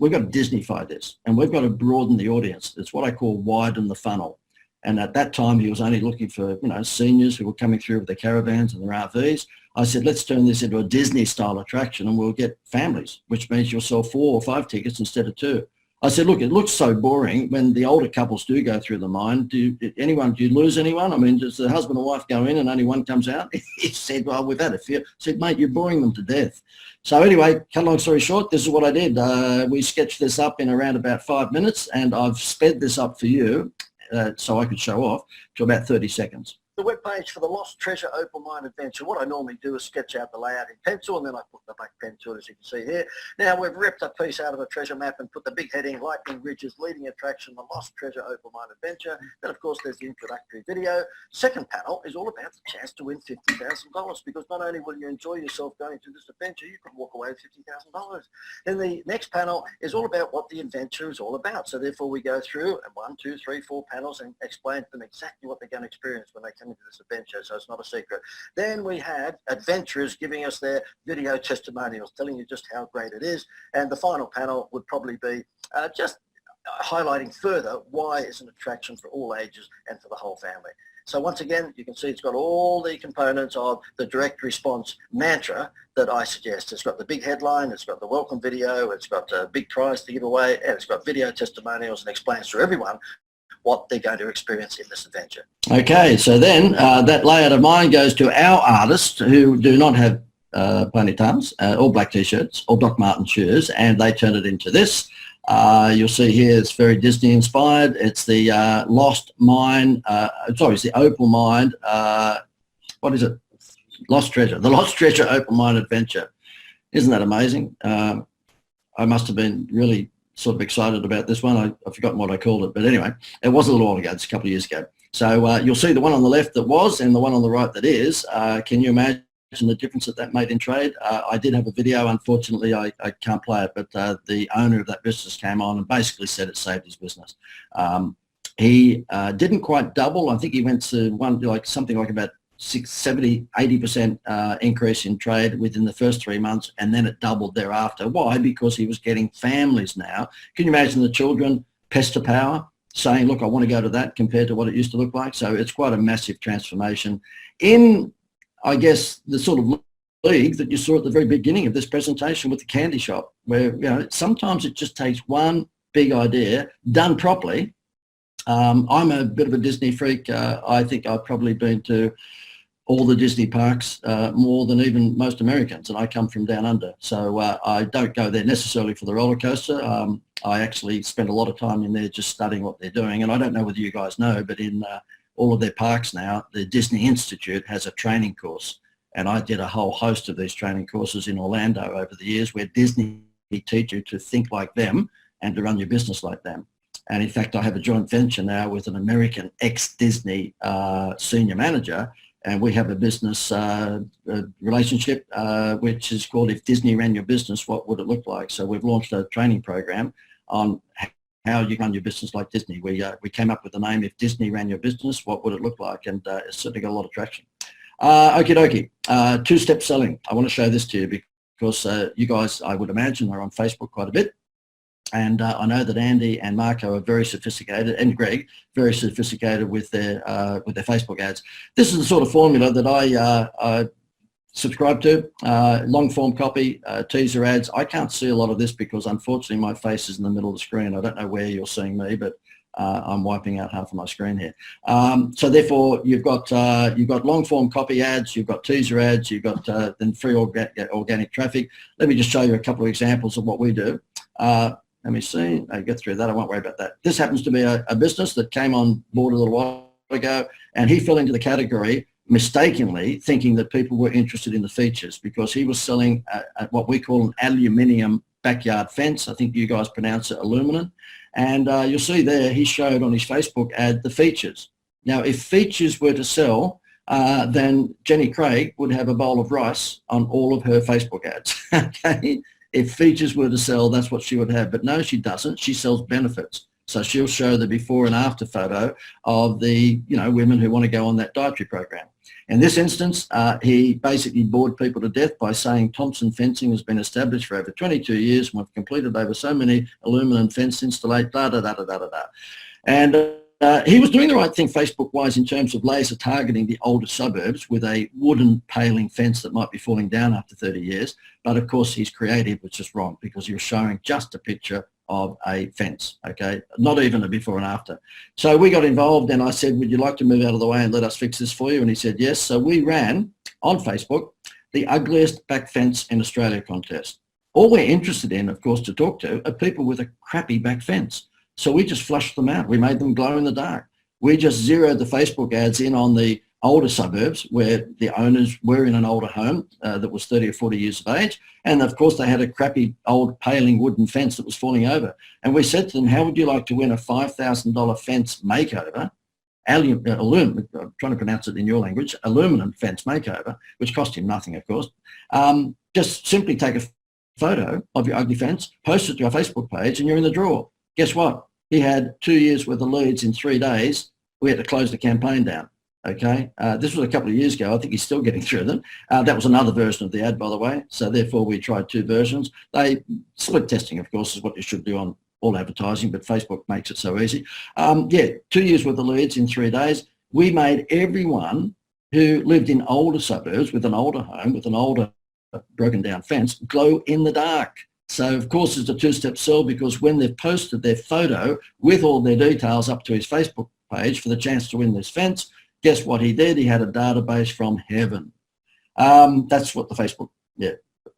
we've got to Disneyfy this, and we've got to broaden the audience. It's what I call widen the funnel. And at that time, he was only looking for, you know, seniors who were coming through with their caravans and their RVs. I said, let's turn this into a Disney-style attraction, and we'll get families, which means you'll sell 4 or 5 tickets instead of 2. I said, look, it looks so boring when the older couples do go through the mine. Do you lose anyone? I mean, does the husband and wife go in and only one comes out? He said, well, we've had a few. I said, mate, you're boring them to death. So anyway, cut a long story short, this is what I did. We sketched this up in around about 5 minutes, and I've sped this up for you so I could show off to about 30 seconds. The webpage for the Lost Treasure Opal Mine Adventure. What I normally do is sketch out the layout in pencil, and then I put the black pen to it, as you can see here. Now we've ripped a piece out of a treasure map and put the big heading, Lightning Ridge's leading attraction, the Lost Treasure Opal Mine Adventure. Then of course there's the introductory video. Second panel is all about the chance to win $50,000, because not only will you enjoy yourself going through this adventure, you can walk away with $50,000. Then the next panel is all about what the adventure is all about. So therefore we go through 1, 2, 3, 4 panels and explain to them exactly what they're going to experience when they come into this adventure, so it's not a secret. Then we had adventurers giving us their video testimonials, telling you just how great it is. And the final panel would probably be just highlighting further why it's an attraction for all ages and for the whole family. So once again, you can see it's got all the components of the direct response mantra that I suggest. It's got the big headline, it's got the welcome video, it's got a big prize to give away, and it's got video testimonials and explains to everyone what they're going to experience in this adventure. Okay, so then that layout of mine goes to our artists who do not have ponytails or black t-shirts or Doc Marten shoes, and they turn it into this. You'll see here it's very Disney inspired. It's the Lost Mine, sorry, it's the Opal Mine, what is it? Lost Treasure, the Lost Treasure Opal Mine Adventure. Isn't that amazing? I must have been really sort of excited about this one. I've forgotten what I called it, but anyway, it was a little while ago, it's a couple of years ago. So you'll see the one on the left that was and the one on the right that is. Can you imagine the difference that made in trade? I did have a video. Unfortunately, I can't play it, but the owner of that business came on and basically said it saved his business. He didn't quite double. I think he went to something like about 70-80% increase in trade within the first 3 months, and then it doubled thereafter. Why? Because he was getting families now. Can you imagine the children, pester power, saying, look, I want to go to that compared to what it used to look like? So it's quite a massive transformation in, I guess, the sort of league that you saw at the very beginning of this presentation with the candy shop, where, you know, sometimes it just takes one big idea done properly. I'm a bit of a Disney freak. I think I've probably been to all the Disney parks more than even most Americans, and I come from down under. So I don't go there necessarily for the roller coaster. I actually spend a lot of time in there just studying what they're doing. And I don't know whether you guys know, but in all of their parks now, the Disney Institute has a training course. And I did a whole host of these training courses in Orlando over the years, where Disney teach you to think like them and to run your business like them. And in fact, I have a joint venture now with an American ex-Disney senior manager, and we have a business relationship which is called If Disney Ran Your Business, What Would It Look Like? So we've launched a training program on how you run your business like Disney. We came up with the name If Disney Ran Your Business, What Would It Look Like? And it's certainly got a lot of traction. Okie dokie, two-step selling. I want to show this to you because you guys, I would imagine, are on Facebook quite a bit. And I know that Andy and Marco are very sophisticated, and Greg, very sophisticated with their Facebook ads. This is the sort of formula that I subscribe to. Long form copy, teaser ads. I can't see a lot of this because unfortunately my face is in the middle of the screen. I don't know where you're seeing me, but I'm wiping out half of my screen here. So therefore you've got long form copy ads, you've got teaser ads, you've got then free organic traffic. Let me just show you a couple of examples of what we do. Let me see. I get through that. I won't worry about that. This happens to be a business that came on board a little while ago, and he fell into the category mistakenly thinking that people were interested in the features, because he was selling what we call an aluminium backyard fence. I think you guys pronounce it aluminum. And you'll see there he showed on his Facebook ad the features. Now, if features were to sell, then Jenny Craig would have a bowl of rice on all of her Facebook ads. Okay. If features were to sell, that's what she would have. But no, she doesn't. She sells benefits. So she'll show the before and after photo of the, women who want to go on that dietary program. In this instance, he basically bored people to death by saying Thompson Fencing has been established for over 22 years and we've completed over so many aluminum fence installations, And he was doing the right thing Facebook-wise in terms of laser targeting the older suburbs with a wooden paling fence that might be falling down after 30 years. But of course, his creative was just wrong because he was showing just a picture of a fence, okay? Not even a before and after. So we got involved and I said, would you like to move out of the way and let us fix this for you? And he said, yes. So we ran on Facebook the ugliest back fence in Australia contest. All we're interested in, of course, to talk to are people with a crappy back fence. So we just flushed them out. We made them glow in the dark. We just zeroed the Facebook ads in on the older suburbs where the owners were in an older home that was 30 or 40 years of age. And of course, they had a crappy old paling wooden fence that was falling over. And we said to them, how would you like to win a $5,000 fence makeover, aluminum, I'm trying to pronounce it in your language, aluminum fence makeover, which cost him nothing, of course. Just simply take a photo of your ugly fence, post it to our Facebook page, and you're in the draw. Guess what? He had 2 years worth of leads in 3 days. We had to close the campaign down. Okay. This was a couple of years ago. I think he's still getting through them. That was another version of the ad, by the way. So therefore we tried 2 versions. Split testing, of course, is what you should do on all advertising, but Facebook makes it so easy. 2 years worth of leads in 3 days. we made everyone who lived in older suburbs with an older home, with an older broken down fence, glow in the dark. So of course it's a two-step sell, because when they've posted their photo with all their details up to his Facebook page for the chance to win this fence, guess what he did? He had a database from heaven. That's what the Facebook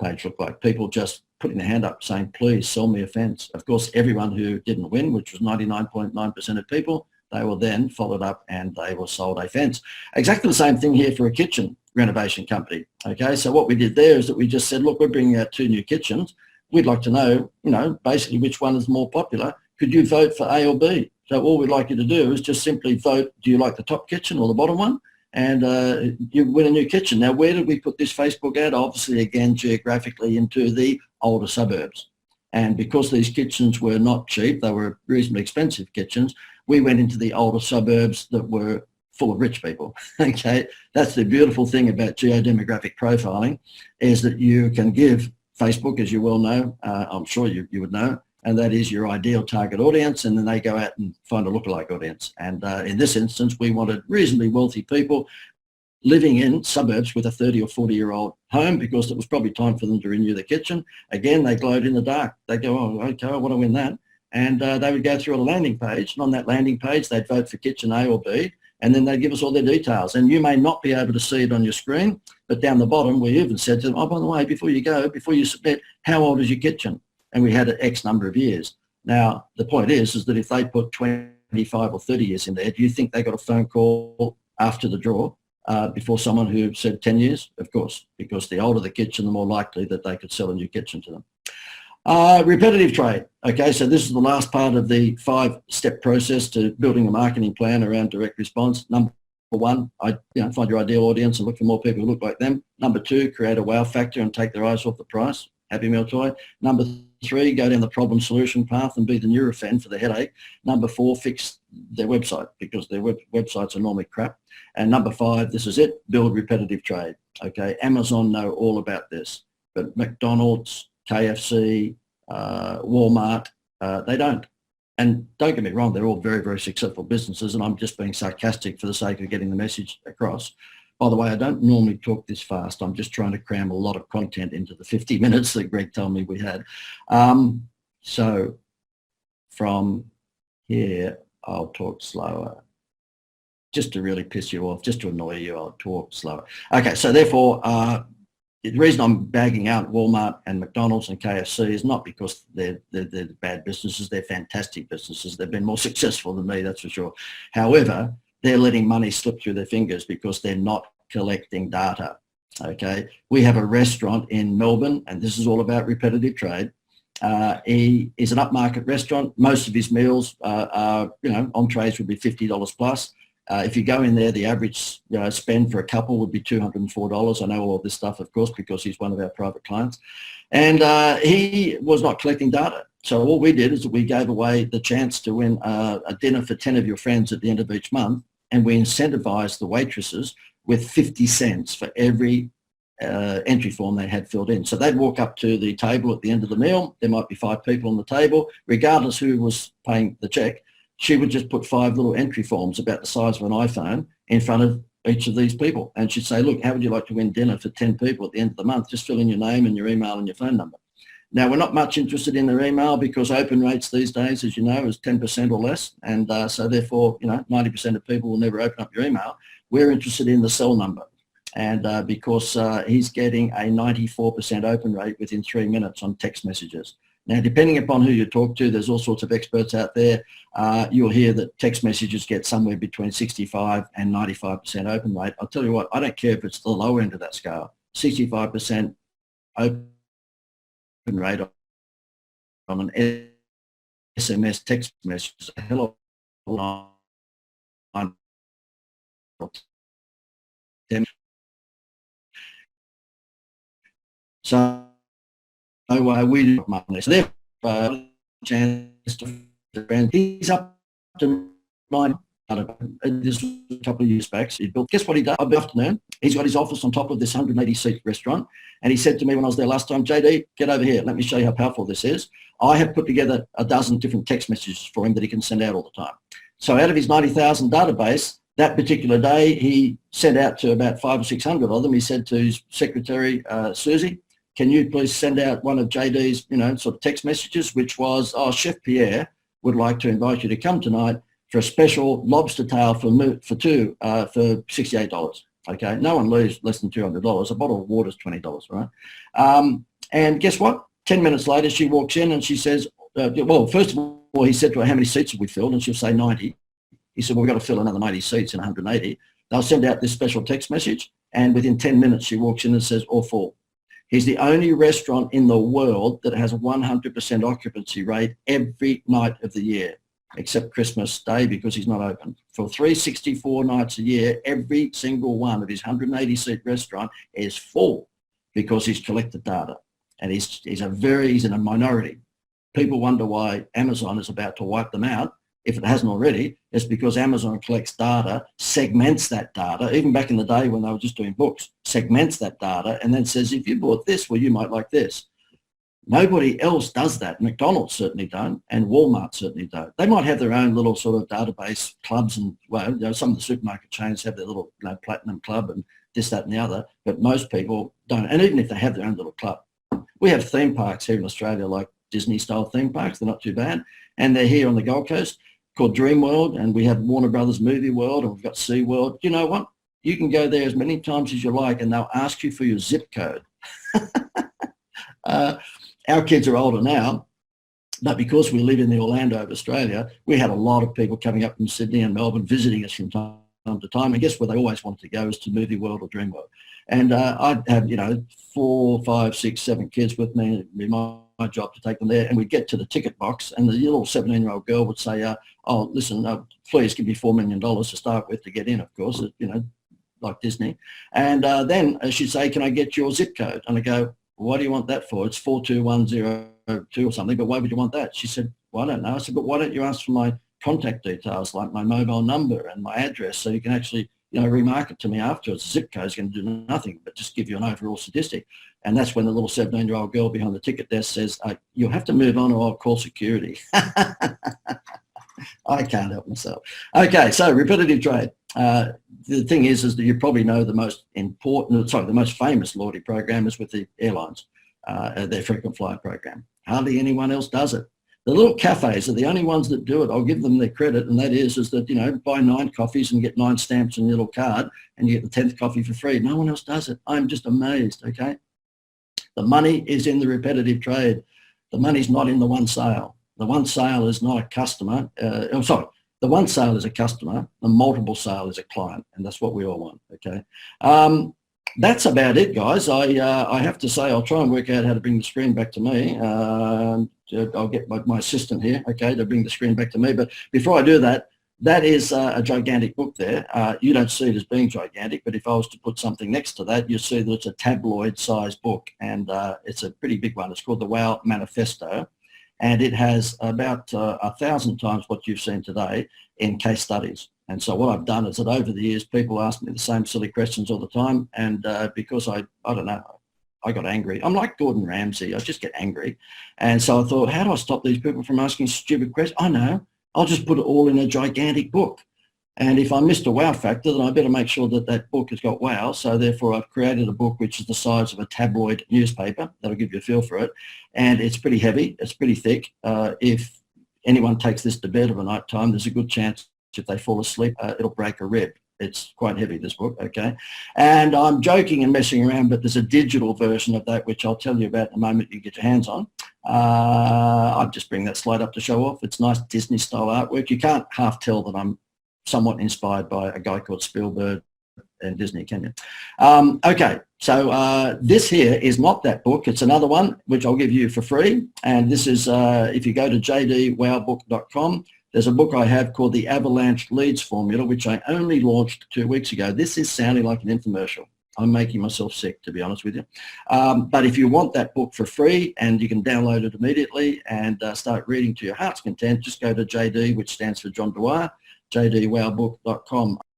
page looked like. People just putting their hand up saying, please sell me a fence. Of course, everyone who didn't win, which was 99.9% of people, they were then followed up and they were sold a fence. Exactly the same thing here for a kitchen renovation company. Okay, so what we did there is that we just said, look, we're bringing out 2 new kitchens. We'd like to know, basically which one is more popular. Could you vote for A or B? So all we'd like you to do is just simply vote, do you like the top kitchen or the bottom one? And you win a new kitchen. Now, where did we put this Facebook ad? Obviously, again, geographically into the older suburbs. And because these kitchens were not cheap, they were reasonably expensive kitchens, we went into the older suburbs that were full of rich people. Okay, that's the beautiful thing about geodemographic profiling, is that you can give Facebook, as you well know, I'm sure you would know, and that is your ideal target audience, and then they go out and find a lookalike audience. And in this instance, we wanted reasonably wealthy people living in suburbs with a 30 or 40-year-old home, because it was probably time for them to renew the kitchen. Again, they glowed in the dark. They go, oh, okay, I want to win that. And they would go through a landing page, and on that landing page, they'd vote for kitchen A or B, and then they'd give us all their details. And you may not be able to see it on your screen, but down the bottom, we even said to them, oh, by the way, before you submit, how old is your kitchen? And we had an X number of years. Now, the point is that if they put 25 or 30 years in there, do you think they got a phone call after the draw before someone who said 10 years? Of course, because the older the kitchen, the more likely that they could sell a new kitchen to them. Repetitive trade. Okay, so this is the last part of the 5-step process to building a marketing plan around direct response. Number 1, find your ideal audience and look for more people who look like them. Number 2, create a wow factor and take their eyes off the price. Happy Meal toy. Number 3, go down the problem solution path and be the Nurofen for the headache. Number 4, fix their website, because their websites are normally crap. And number 5, this is it, build repetitive trade. Okay, Amazon know all about this, but McDonald's, KFC, Walmart, they don't. And don't get me wrong, they're all very, very successful businesses, and I'm just being sarcastic for the sake of getting the message across. By the way, I don't normally talk this fast. I'm just trying to cram a lot of content into the 50 minutes that Greg told me we had. So from here, I'll talk slower. Just to really piss you off, just to annoy you, I'll talk slower. Okay, so therefore, the reason I'm bagging out Walmart and McDonald's and KFC is not because they're bad businesses. They're fantastic businesses. They've been more successful than me, that's for sure. However, they're letting money slip through their fingers because they're not collecting data. Okay, we have a restaurant in Melbourne, and this is all about repetitive trade. He is an upmarket restaurant. Most of his meals are, entrees would be $50 plus. If you go in there, the average spend for a couple would be $204. I know all of this stuff, of course, because he's one of our private clients. And he was not collecting data. So all we did is we gave away the chance to win a dinner for 10 of your friends at the end of each month. And we incentivized the waitresses with 50 cents for every entry form they had filled in. So they'd walk up to the table at the end of the meal. There might be 5 people on the table. Regardless who was paying the check, she would just put 5 little entry forms about the size of an iPhone in front of each of these people. And she'd say, look, how would you like to win dinner for 10 people at the end of the month? Just fill in your name and your email and your phone number. Now, we're not much interested in their email because open rates these days, as you know, is 10% or less. And so therefore, 90% of people will never open up your email. We're interested in the cell number. And because he's getting a 94% open rate within 3 minutes on text messages. Now, depending upon who you talk to, there's all sorts of experts out there. You'll hear that text messages get somewhere between 65 and 95% open rate. I'll tell you what, I don't care if it's the low end of that scale. 65% open rate on an SMS text message is a hell of a lot. So we do money. So therefore, chance to brand. He's up to 9. This was a couple of years back. He built. Guess what he did? Good afternoon. He's got his office on top of this 180-seat restaurant, and he said to me when I was there last time, JD, get over here. Let me show you how powerful this is. I have put together a dozen different text messages for him that he can send out all the time. So out of his 90,000 database, that particular day, he sent out to about 500 or 600 of them. He said to his secretary, Susie, can you please send out one of JD's, sort of text messages, which was, Chef Pierre would like to invite you to come tonight for a special lobster tail for two for $68. Okay, no one leaves less than $200. A bottle of water is $20, right? And guess what? 10 minutes later, she walks in and she says, well, first of all, he said to her, how many seats have we filled? And she'll say 90. He said, well, we've got to fill another 90 seats in 180. They'll send out this special text message, and within 10 minutes, she walks in and says, all full. He's the only restaurant in the world that has a 100% occupancy rate every night of the year, except Christmas Day because he's not open. For 364 nights a year, every single one of his 180-seat restaurant is full because he's collected data, and he's in a minority. People wonder why Amazon is about to wipe them out. If it hasn't already, it's because Amazon collects data, segments that data, even back in the day when they were just doing books, segments that data and then says, if you bought this, well, you might like this. Nobody else does that. McDonald's certainly don't, and Walmart certainly don't. They might have their own little sort of database clubs, and some of the supermarket chains have their little platinum club and this, that and the other, but most people don't. And even if they have their own little club, we have theme parks here in Australia, like Disney style theme parks. They're not too bad. And they're here on the Gold Coast called Dream World, and we have Warner Brothers Movie World, and we've got Sea World. You know what? You can go there as many times as you like, and they'll ask you for your zip code. Our kids are older now, but because we live in the Orlando of Australia, we had a lot of people coming up from Sydney and Melbourne visiting us from time to time. And guess where they always wanted to go is to Movie World or Dream World. And I'd have, 4, 5, 6, 7 kids with me. It'd be my job to take them there, and we'd get to the ticket box, and the little 17-year-old girl would say, oh, listen, please give me $4 million to start with to get in, of course, like Disney. And then she'd say, can I get your zip code? And I go, why do you want that for? It's 42102 or something, but why would you want that? She said, well, I don't know. I said, but why don't you ask for my contact details, like my mobile number and my address, so you can actually remarket to me afterwards. Zip code is going to do nothing but just give you an overall statistic. And that's when the little 17-year-old girl behind the ticket desk says, you'll have to move on or I'll call security. I can't help myself. Okay, so repetitive trade. The thing is that you probably know the most famous loyalty program is with the airlines, their frequent flyer program. Hardly anyone else does it. The little cafes are the only ones that do it. I'll give them their credit, and that is that, buy 9 coffees and get 9 stamps on your little card, and you get the 10th coffee for free. No one else does it. I'm just amazed, okay? The money is in the repetitive trade. The money's not in the one sale. The one sale is not a customer. The one sale is a customer. The multiple sale is a client, and that's what we all want, okay? That's about it, guys. I have to say I'll try and work out how to bring the screen back to me. I'll get my assistant here, okay, to bring the screen back to me. But before I do that, that is a gigantic book there. You don't see it as being gigantic, but if I was to put something next to that, you'll see that it's a tabloid-sized book, and it's a pretty big one. It's called the Wow Manifesto, and it has about 1,000 times what you've seen today in case studies. And so what I've done is that over the years, people ask me the same silly questions all the time, and because I don't know, I got angry. I'm like Gordon Ramsay. I just get angry. And so I thought, how do I stop these people from asking stupid questions? I know. I'll just put it all in a gigantic book. And if I missed a wow factor, then I better make sure that that book has got wow. So therefore, I've created a book which is the size of a tabloid newspaper. That'll give you a feel for it. And it's pretty heavy. It's pretty thick. If anyone takes this to bed of a night time, there's a good chance if they fall asleep, it'll break a rib. It's quite heavy, this book, okay? And I'm joking and messing around, but there's a digital version of that, which I'll tell you about in a moment you get your hands on. I'll just bring that slide up to show off. It's nice Disney-style artwork. You can't half tell that I'm somewhat inspired by a guy called Spielberg and Disney, can you? Okay, so this here is not that book. It's another one, which I'll give you for free. And this is, if you go to jdwowbook.com, there's a book I have called the Avalanche Leads Formula, which I only launched 2 weeks ago. This is sounding like an infomercial. I'm making myself sick, to be honest with you. But if you want that book for free, and you can download it immediately and start reading to your heart's content, just go to JD, which stands for John Dwyer, jdwowbook.com.